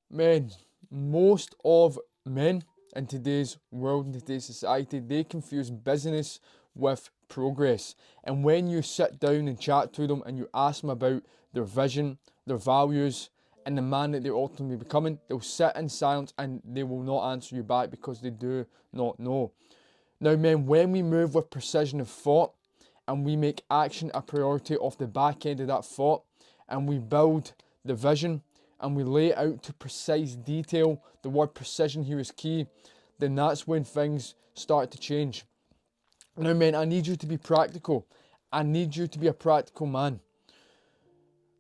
Men, most of men in today's world, in today's society, they confuse business with progress. And when you sit down and chat to them and you ask them about their vision, their values, and the man that they're ultimately becoming, they'll sit in silence and they will not answer you back because they do not know. Now, men, when we move with precision of thought and we make action a priority off the back end of that thought and we build the vision and we lay it out to precise detail, the word precision here is key, then that's when things start to change. Now, men, I need you to be practical. I need you to be a practical man.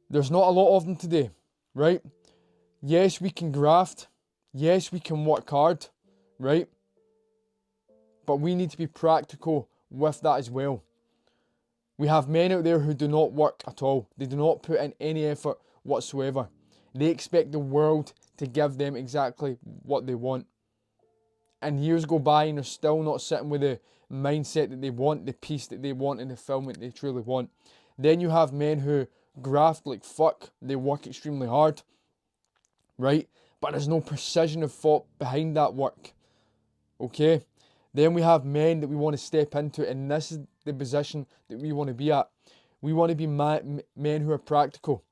There's not a lot of them today, right? Yes, we can graft. Yes, we can work hard, right? But we need to be practical with that as well. We have men out there who do not work at all. They do not put in any effort whatsoever. They expect the world to give them exactly what they want. And years go by and they're still not sitting with the mindset that they want, the peace that they want, and the fulfillment they truly want. Then you have men who graft like fuck. They work extremely hard, right? But there's no precision of thought behind that work. Okay? Then we have men that we want to step into, and this is the position that we want to be at. We want to be men who are practical.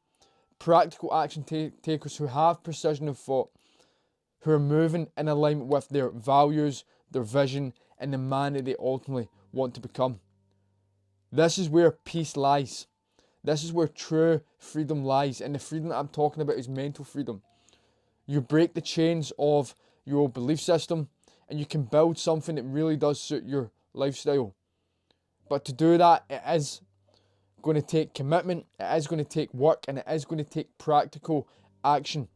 Practical action takers who have precision of thought, who are moving in alignment with their values, their vision, and the man that they ultimately want to become. This is where peace lies. This is where true freedom lies. And the freedom that I'm talking about is mental freedom. You break the chains of your old belief system and you can build something that really does suit your lifestyle. But to do that, it is going to take commitment, it is going to take work, and it is going to take practical action.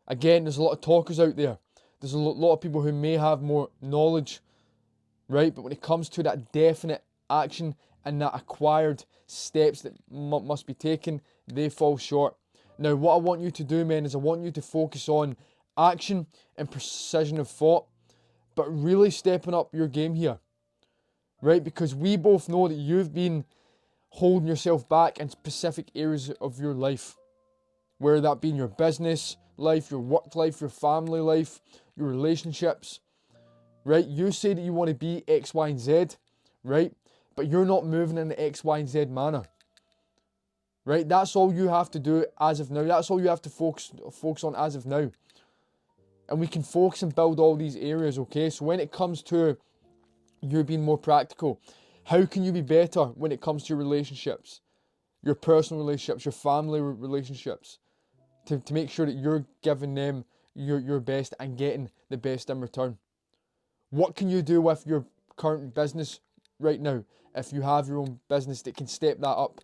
Again, there's a lot of talkers out there. There's a lot of people who may have more knowledge, right? But when it comes to that definite action and that acquired steps that must be taken, they fall short. Now, what I want you to do, men, is I want you to focus on action and precision of thought, but really stepping up your game here, right? Because we both know that you've been holding yourself back in specific areas of your life, whether that be in your business life, your work life, your family life, your relationships, right? You say that you want to be X, Y, and Z, right? But you're not moving in the X, Y, and Z manner, right? That's all you have to do as of now. That's all you have to focus on as of now. And we can focus and build all these areas, okay? So when it comes to you being more practical, how can you be better when it comes to your relationships, your personal relationships, your family relationships, to make sure that you're giving them your best and getting the best in return? What can you do with your current business right now if you have your own business that can step that up?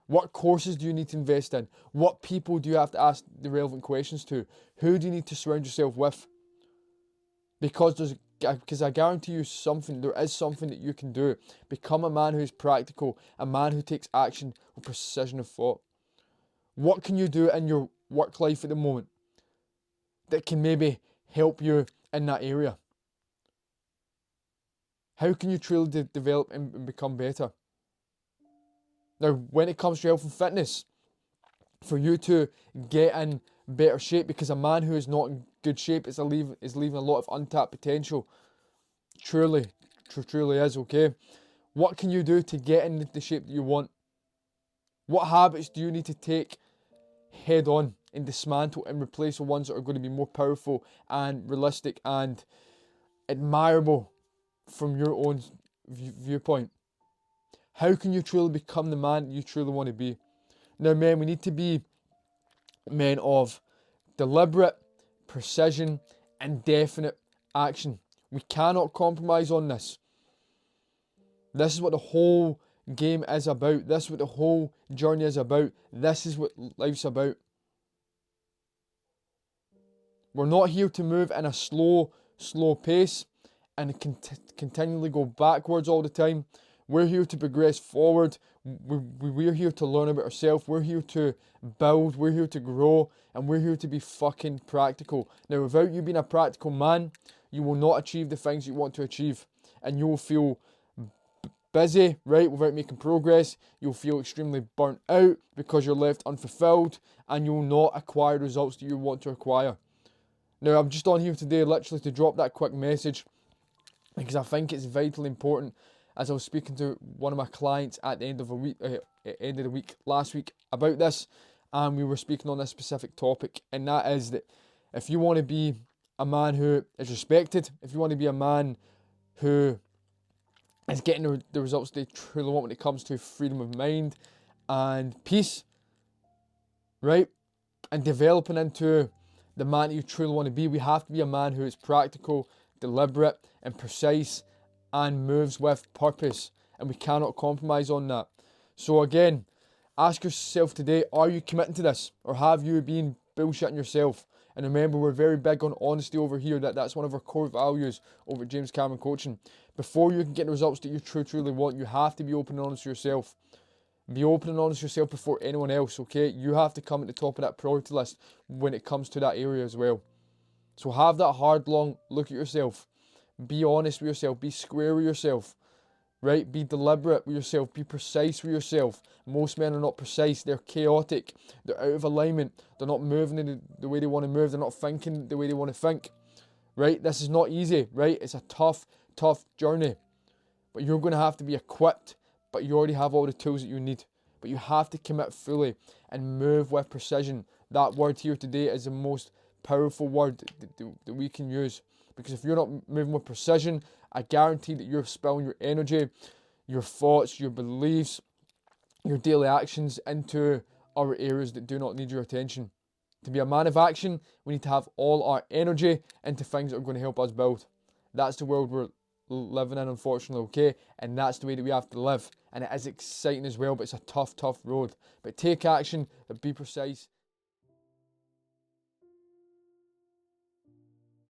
What courses do you need to invest in? What people do you have to ask the relevant questions to? Who do you need to surround yourself with? Because I guarantee you there is something that you can do. Become a man who's practical, a man who takes action with precision of thought. What can you do in your work life at the moment that can maybe help you in that area? How can you truly develop and become better? Now, when it comes to health and fitness, for you to get in better shape, because a man who is not in good shape is leaving a lot of untapped potential. Truly is, okay? What can you do to get in the shape that you want? What habits do you need to take head on and dismantle and replace the ones that are going to be more powerful and realistic and admirable from your own viewpoint? How can you truly become the man you truly want to be? Now, men, we need to be men of deliberate precision and definite action. We cannot compromise on this. This is what the whole game is about. This is what the whole journey is about. This is what life's about. We're not here to move in a slow pace and continually go backwards all the time. We're here to progress forward. We're here to learn about ourselves. We're here to build. We're here to grow. And we're here to be fucking practical. Now, without you being a practical man, you will not achieve the things you want to achieve. And you will feel busy, right, without making progress, you'll feel extremely burnt out because you're left unfulfilled, and you'll not acquire results that you want to acquire. Now, I'm just on here today literally to drop that quick message because I think it's vitally important. As I was speaking to one of my clients at the end of the week last week about this, and we were speaking on this specific topic, and that is that if you want to be a man who is respected, if you want to be a man who is getting the results they truly want when it comes to freedom of mind and peace, right, and developing into the man that you truly want to be, we have to be a man who is practical, deliberate, and precise, and moves with purpose. And we cannot compromise on that. So again, ask yourself today, are you committing to this? Or have you been bullshitting yourself? And remember, we're very big on honesty over here. That's one of our core values over at James Cameron Coaching. Before you can get the results that you truly want, you have to be open and honest with yourself. Be open and honest with yourself before anyone else, okay? You have to come at the top of that priority list when it comes to that area as well. So have that hard, long look at yourself. Be honest with yourself. Be square with yourself, right? Be deliberate with yourself. Be precise with yourself. Most men are not precise. They're chaotic. They're out of alignment. They're not moving in the way they want to move. They're not thinking the way they want to think, right? This is not easy, right? It's a tough journey. But you're going to have to be equipped, but you already have all the tools that you need. But you have to commit fully and move with precision. That word here today is the most powerful word that we can use. Because if you're not moving with precision, I guarantee that you're spilling your energy, your thoughts, your beliefs, your daily actions into other areas that do not need your attention. To be a man of action, we need to have all our energy into things that are going to help us build. That's the world we're living in, unfortunately, okay? And that's the way that we have to live. And it is exciting as well, but it's a tough road. But take action, but be precise.